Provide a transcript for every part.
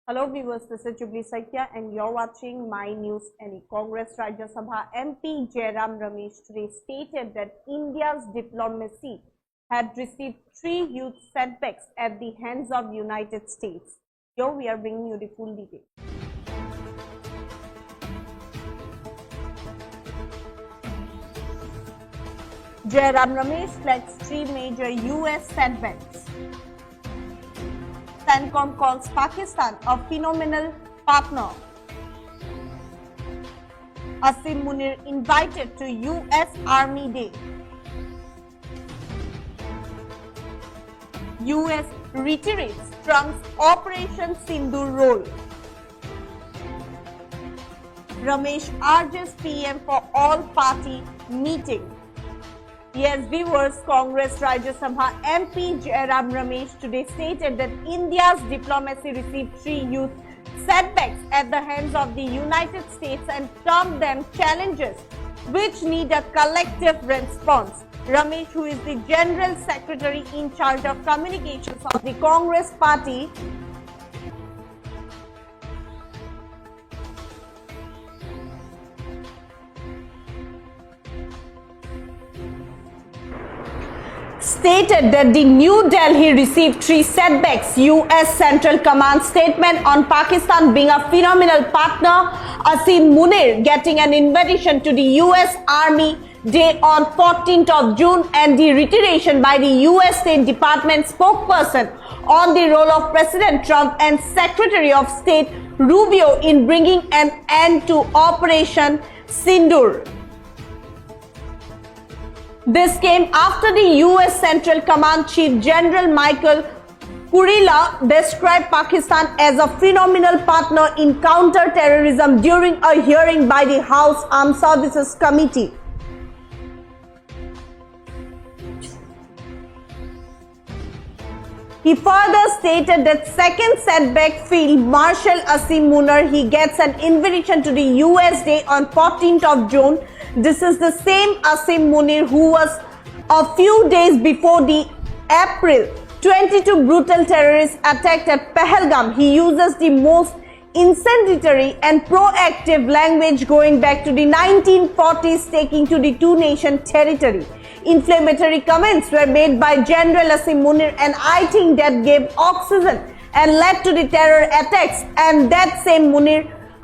Hello viewers, this is Jubilee Saikya and you're watching My News Any. Congress Rajya Sabha MP Jairam Ramesh today stated that India's diplomacy had received 3 huge setbacks at the hands of United States. Here we are bringing you the full details. Jairam Ramesh flags 3 major US setbacks. CENTCOM calls Pakistan a phenomenal partner. Asim Munir invited to US Army Day. US reiterates Trump's Operation Sindoor role. Ramesh urges PM for all-party meeting. Yes, viewers, Congress Rajya Sabha MP Jairam Ramesh today stated that India's diplomacy received 3 huge setbacks at the hands of the United States and termed them challenges which need a collective response. Ramesh, who is the General Secretary in charge of communications of the Congress Party, stated that the New Delhi received 3 setbacks. US Central Command statement on Pakistan being a phenomenal partner. Asim Munir getting an invitation to the US Army Day on 14th of June and the reiteration by the US State Department spokesperson on the role of President Trump and Secretary of State Rubio in bringing an end to Operation Sindoor. This came after the US Central Command Chief General Michael Kurilla described Pakistan as a phenomenal partner in counter-terrorism during a hearing by the House Armed Services Committee. He further stated that second setback Field Marshal Asim Munir, he gets an invitation to the US Day on 14th of June. This is the same Asim Munir who was a few days before the April 22 brutal terrorist attack at Pahalgam. He uses the most incendiary and proactive language going back to the 1940s, taking to the two-nation territory. Inflammatory comments were made by General Asim Munir, and I think that gave oxygen and led to the terror attacks. And that same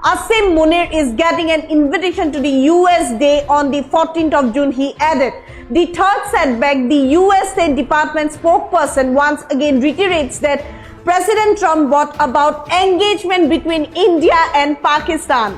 Asim Munir is getting an invitation to the US Day on the 14th of June, he added. The third setback, the US State Department spokesperson once again reiterates that President Trump brought about engagement between India and Pakistan.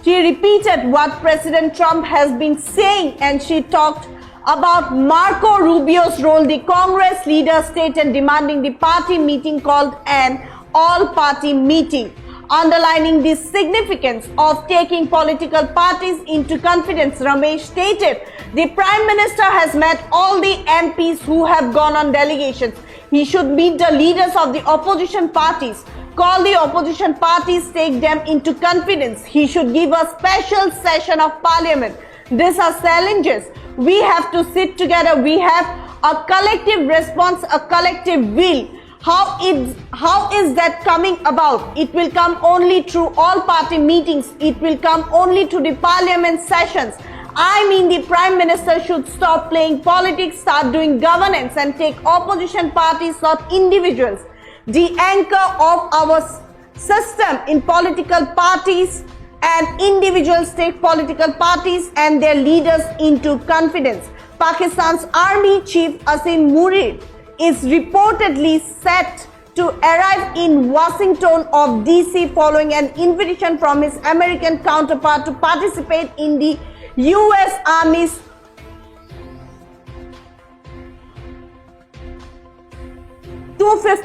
She repeated what President Trump has been saying, and she talked about Marco Rubio's role. The Congress leader stated demanding the party meeting called an all-party meeting, underlining the significance of taking political parties into confidence. Ramesh stated the Prime Minister has met all the MPs who have gone on delegations. He should meet the leaders of the opposition parties, call the opposition parties, take them into confidence. He should give a special session of parliament. These are challenges. We have to sit together. We have a collective response, a collective will. How is that coming about? It will come only through all party meetings. It will come only through the parliament sessions. I mean, the Prime Minister should stop playing politics, start doing governance and take opposition parties, not individuals. The anchor of our system in political parties and individuals take political parties and their leaders into confidence. Pakistan's Army Chief Asim Munir is reportedly set to arrive in Washington of DC following an invitation from his American counterpart to participate in the US Army's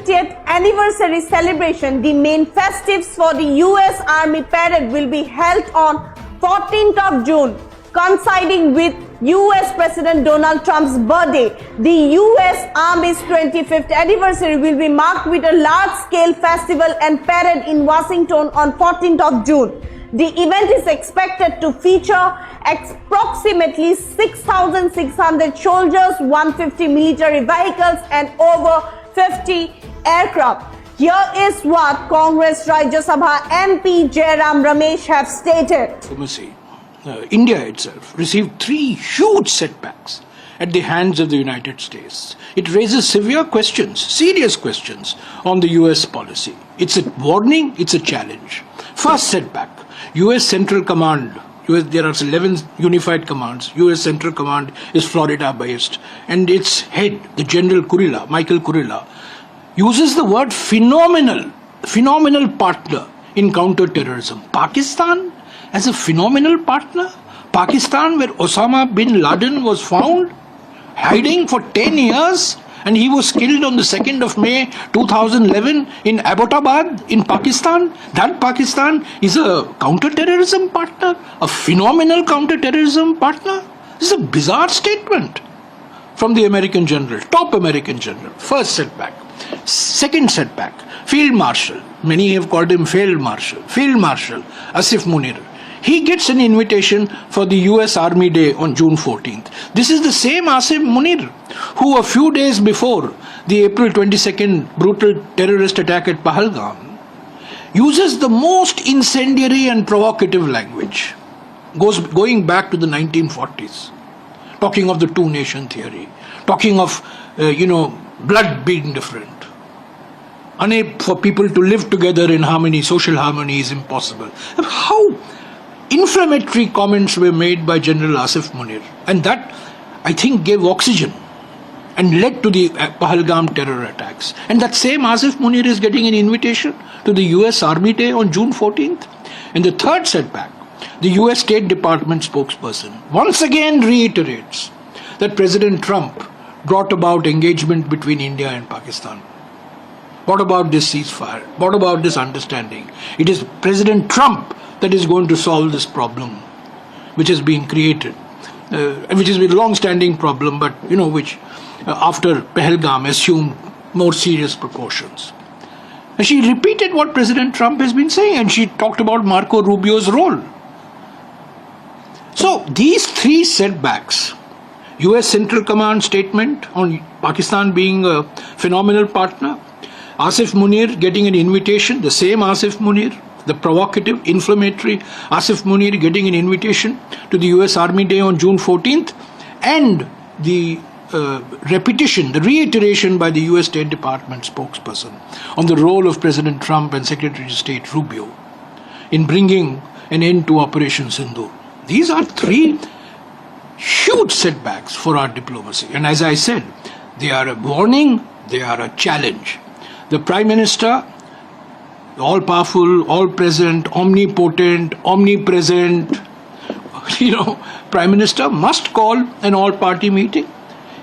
th anniversary celebration. The main festives for the US Army parade will be held on 14th of June, coinciding with US President Donald Trump's birthday. The US Army's 25th anniversary will be marked with a large-scale festival and parade in Washington on 14th of June. The event is expected to feature approximately 6,600 soldiers, 150 military vehicles and over 50 aircraft. Here is what Congress Rajya Sabha MP Jairam Ramesh have stated. Diplomacy. India itself received 3 huge setbacks at the hands of the United States. It raises severe questions, serious questions on the US policy. It's a warning, it's a challenge. First setback, US Central Command. There are 11 unified commands. US Central Command is Florida based, and its head, the General Kurilla, Michael Kurilla, uses the word phenomenal partner in counter-terrorism. Pakistan as a phenomenal partner? Pakistan, where Osama bin Laden was found hiding for 10 years, and he was killed on the 2nd of May 2011 in Abbottabad in Pakistan. That Pakistan is a counter-terrorism partner, a phenomenal counter-terrorism partner. This is a bizarre statement from the American general, top American general. First setback. Second setback, Field Marshal. Many have called him Field Marshal. Field Marshal Asif Munir. He gets an invitation for the US Army Day on June 14th. This is the same Asif Munir who a few days before the April 22nd brutal terrorist attack at Pahalgam uses the most incendiary and provocative language, going back to the 1940s, talking of the two-nation theory, talking of, blood being different. Unable for people to live together in harmony, social harmony is impossible. How inflammatory comments were made by General Asif Munir, and that, I think, gave oxygen and led to the Pahalgam terror attacks. And that same Asif Munir is getting an invitation to the US Army Day on June 14th. And the third setback, the US State Department spokesperson once again reiterates that President Trump brought about engagement between India and Pakistan. What about this ceasefire? What about this understanding? It is President Trump that is going to solve this problem, which is being created, which is a long-standing problem, but which after Pahalgam assumed more serious proportions. And she repeated what President Trump has been saying, and she talked about Marco Rubio's role. So these 3 setbacks, US Central Command statement on Pakistan being a phenomenal partner, Asif Munir getting an invitation, the same Asif Munir, the provocative, inflammatory Asif Munir getting an invitation to the US Army Day on June 14th, and the repetition, the reiteration by the US State Department spokesperson on the role of President Trump and Secretary of State Rubio in bringing an end to Operation Sindoor. These are 3 huge setbacks for our diplomacy. And as I said, they are a warning, they are a challenge. The Prime Minister, all-powerful, all-present, omnipotent, omnipresent, Prime Minister must call an all-party meeting.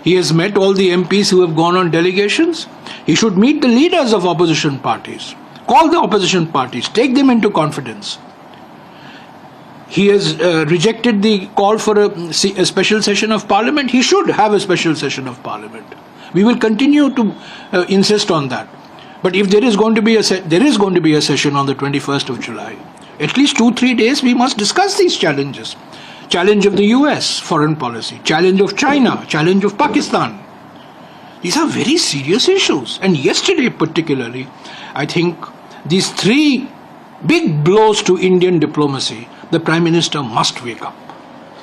He has met all the MPs who have gone on delegations. He should meet the leaders of opposition parties, call the opposition parties, take them into confidence. He has rejected the call for a special session of Parliament. He should have a special session of Parliament. We will continue to insist on that. But if there is going to be a session on the 21st of July, at least 2-3 days we must discuss these challenges. Challenge of the US foreign policy, challenge of China, challenge of Pakistan. These are very serious issues. And yesterday particularly, I think these 3 big blows to Indian diplomacy, the Prime Minister must wake up.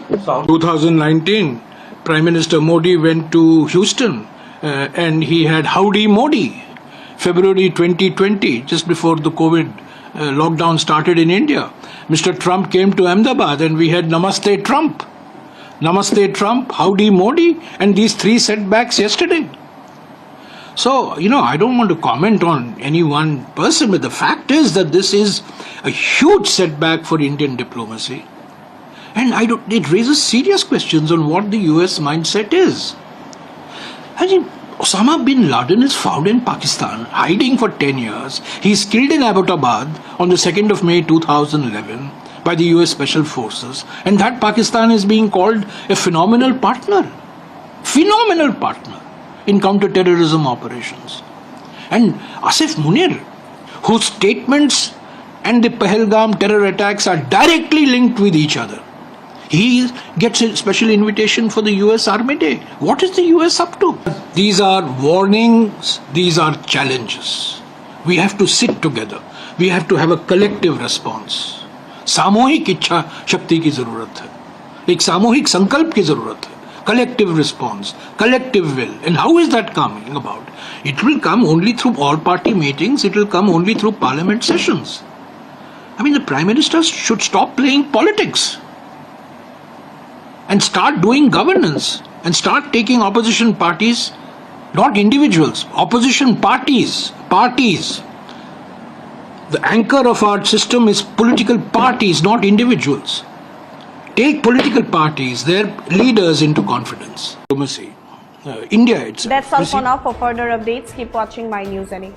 2019, Prime Minister Modi went to Houston and he had Howdy Modi. February 2020, just before the COVID lockdown started in India, Mr. Trump came to Ahmedabad and we had Namaste Trump. Namaste Trump, Howdy Modi, and these 3 setbacks yesterday. So, I don't want to comment on any one person, but the fact is that this is a huge setback for Indian diplomacy. And it raises serious questions on what the US mindset is. Osama bin Laden is found in Pakistan, hiding for 10 years. He is killed in Abbottabad on the 2nd of May 2011 by the US Special Forces. And that Pakistan is being called a phenomenal partner in counter-terrorism operations. And Asif Munir, whose statements and the Pahalgam terror attacks are directly linked with each other, he gets a special invitation for the US Army Day. What is the US up to? These are warnings, these are challenges. We have to sit together. We have to have a collective response. सामूहिक इच्छा शक्ति की जरूरत है, एक सामूहिक संकल्प की जरूरत है. Collective response, collective will. And how is that coming about? It will come only through all party meetings, it will come only through parliament sessions. I mean, the Prime Minister should stop playing politics and start doing governance and start taking opposition parties, not individuals, opposition parties. The anchor of our system is political parties, not individuals. Take political parties, their leaders into confidence. Diplomacy. India itself. That's all for now. For further updates, keep watching My News NA.